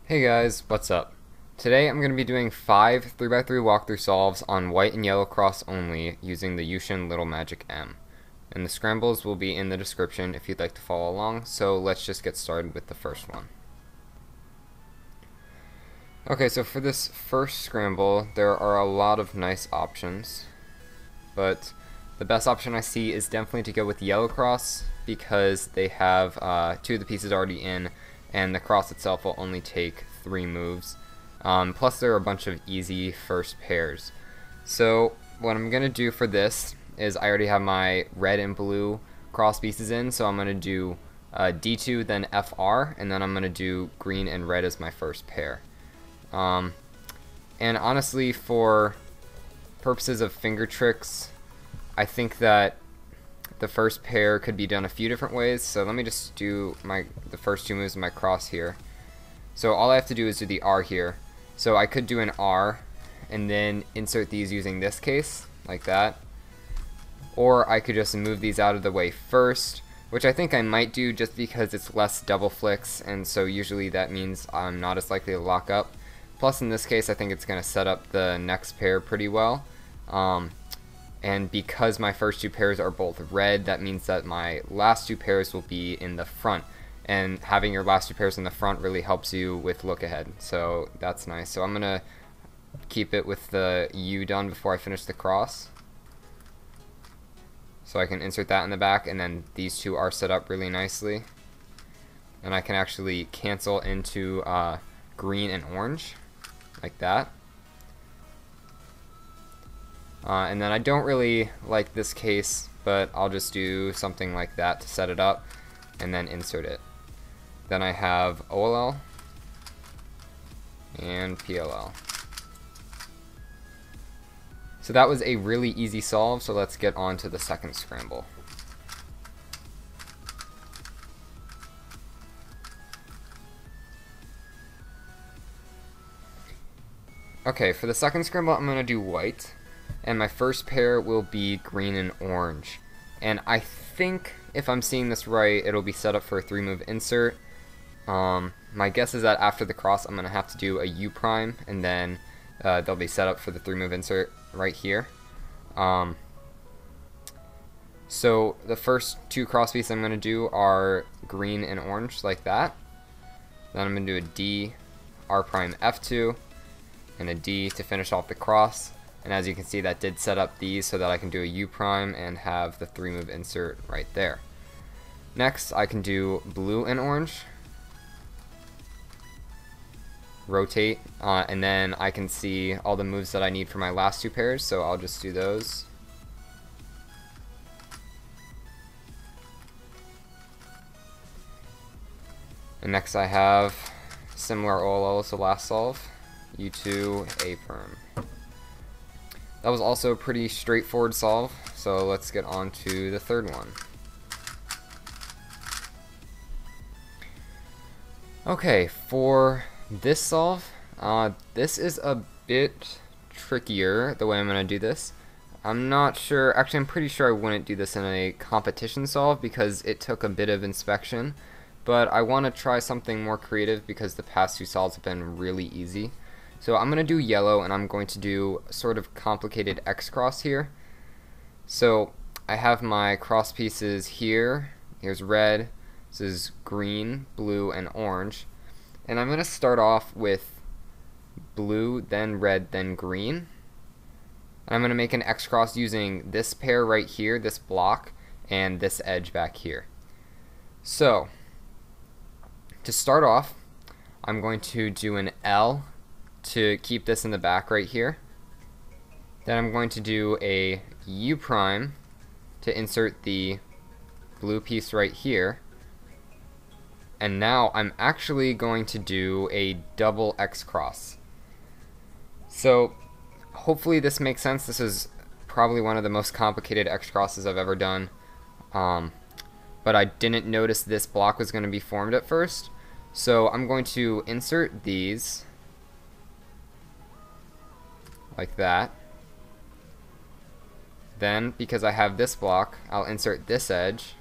Hey guys, what's up? Today I'm going to be doing 5 3x3 walkthrough solves on white and yellow cross only using the Yushin Little Magic M. And the scrambles will be in the description if you'd like to follow along, so let's just get started with the first one. Okay, so for this first scramble, there are a lot of nice options, but the best option I see is definitely to go with yellow cross because they have 2 of the pieces already in, and the cross itself will only take 3 moves. Plus there are a bunch of easy first pairs. So what I'm going to do for this is I already have my red and blue cross pieces in, so I'm going to do D2, then FR, and then I'm going to do green and red as my first pair. And honestly, for purposes of finger tricks, I think that the first pair could be done a few different ways, so let me just do the first 2 moves of my cross here. So all I have to do is do the R here. So I could do an R and then insert these using this case, like that. Or I could just move these out of the way first, which I think I might do just because it's less double flicks, and so usually that means I'm not as likely to lock up. Plus in this case I think it's going to set up the next pair pretty well. And because my first 2 pairs are both red, that means that my last 2 pairs will be in the front. And having your last 2 pairs in the front really helps you with look ahead. So that's nice. So I'm going to keep it with the U done before I finish the cross. So I can insert that in the back, and then these 2 are set up really nicely. And I can actually cancel into green and orange, like that. And then I don't really like this case, but I'll just do something like that to set it up and then insert it. Then I have OLL and PLL. So that was a really easy solve, so let's get on to the second scramble. Okay, for the second scramble I'm going to do white. And my first pair will be green and orange. And I think, if I'm seeing this right, it'll be set up for a 3-move insert. My guess is that after the cross I'm going to have to do a U prime, and then they'll be set up for the 3-move insert right here. So the first 2 cross pieces I'm going to do are green and orange, like that. Then I'm going to do a D, R prime F2, and a D to finish off the cross. And as you can see, that did set up these so that I can do a U prime and have the 3-move insert right there. Next, I can do blue and orange, rotate, and then I can see all the moves that I need for my last 2 pairs, so I'll just do those. And next I have similar OLL as the last solve, U2, A perm. That was also a pretty straightforward solve, so let's get on to the third one. Okay, for this solve, this is a bit trickier the way I'm going to do this. I'm not sure, actually I'm pretty sure I wouldn't do this in a competition solve because it took a bit of inspection, but I want to try something more creative because the past 2 solves have been really easy. So I'm going to do yellow, and I'm going to do sort of complicated X cross here. So I have my cross pieces here. Here's red, this is green, blue, and orange. And I'm going to start off with blue, then red, then green. And I'm going to make an X cross using this pair right here, this block, and this edge back here. So to start off, I'm going to do an L to keep this in the back right here. Then I'm going to do a U prime to insert the blue piece right here. And now I'm actually going to do a double X cross. So hopefully this makes sense. This is probably one of the most complicated X crosses I've ever done. But I didn't notice this block was going to be formed at first. So I'm going to insert these like that. Then, because I have this block, I'll insert this edge.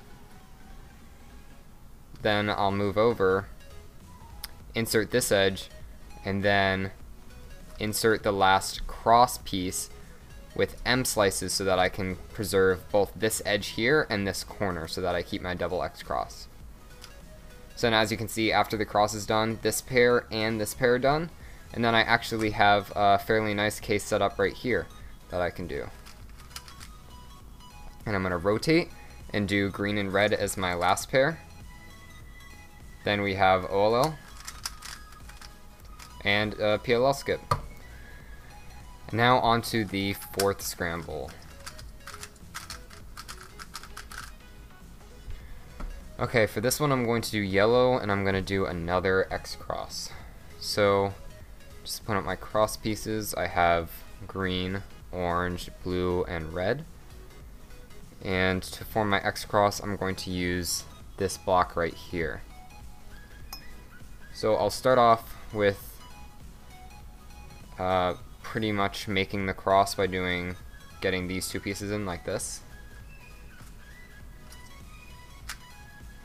Then I'll move over insert this edge, and then insert the last cross piece with M slices so that I can preserve both this edge here and this corner so that I keep my double X cross. So now as you can see, after the cross is done, this pair and this pair are done, and then I actually have a fairly nice case set up right here that I can do. And I'm going to rotate and do green and red as my last pair. Then we have OLL and a PLL skip. And now onto the fourth scramble. Okay, for this one I'm going to do yellow, and I'm going to do another X cross. So just put up my cross pieces. I have green, orange, blue, and red. And to form my X cross, I'm going to use this block right here. So I'll start off with pretty much making the cross by getting these two pieces in like this.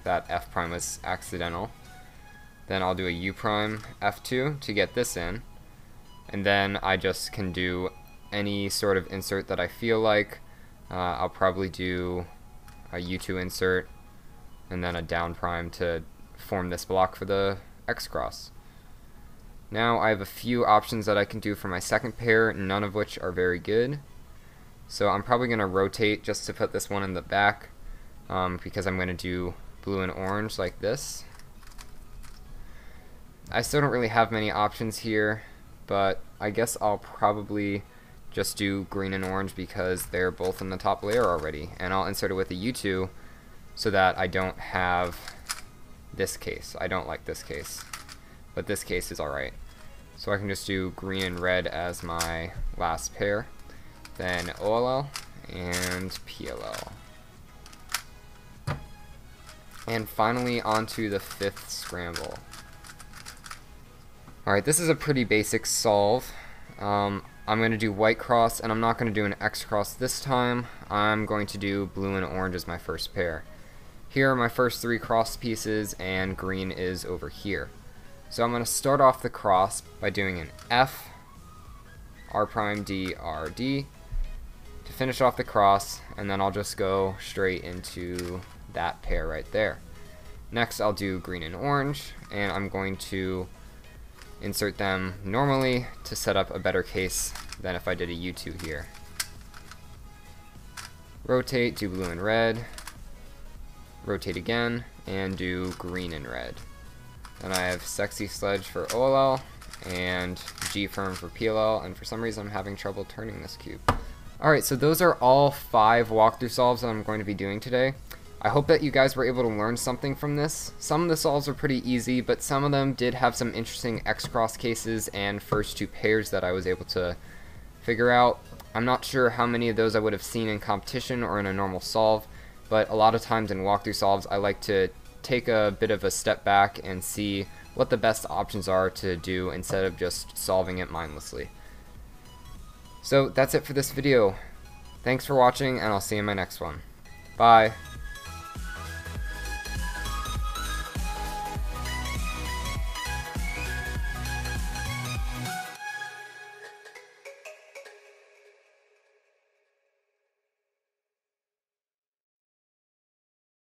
That F prime was accidental. Then I'll do a U prime F2 to get this in, and then I just can do any sort of insert that I feel like. I'll probably do a U2 insert and then a down prime to form this block for the X cross. Now I have a few options that I can do for my second pair, none of which are very good. So I'm probably going to rotate just to put this one in the back, because I'm going to do blue and orange like this. I still don't really have many options here, but I guess I'll probably just do green and orange because they're both in the top layer already, and I'll insert it with a U2 so that I don't have this case. I don't like this case, but this case is alright. So I can just do green and red as my last pair, then OLL and PLL. And finally onto the fifth scramble. Alright, this is a pretty basic solve. I'm going to do white cross, and I'm not going to do an X cross this time. I'm going to do blue and orange as my first pair. Here are my first three cross pieces, and green is over here. So I'm going to start off the cross by doing an F, R prime D, R D to finish off the cross, and then I'll just go straight into that pair right there. Next I'll do green and orange, and I'm going to insert them normally to set up a better case than if I did a U2 here. Rotate, do blue and red, rotate again, and do green and red. Then I have Sexy Sledge for OLL, and G Firm for PLL, and for some reason I'm having trouble turning this cube. Alright, so those are all 5 walkthrough solves that I'm going to be doing today. I hope that you guys were able to learn something from this. Some of the solves are pretty easy, but some of them did have some interesting X-cross cases and first two pairs that I was able to figure out. I'm not sure how many of those I would have seen in competition or in a normal solve, but a lot of times in walkthrough solves I like to take a bit of a step back and see what the best options are to do instead of just solving it mindlessly. So that's it for this video. Thanks for watching, and I'll see you in my next one. Bye.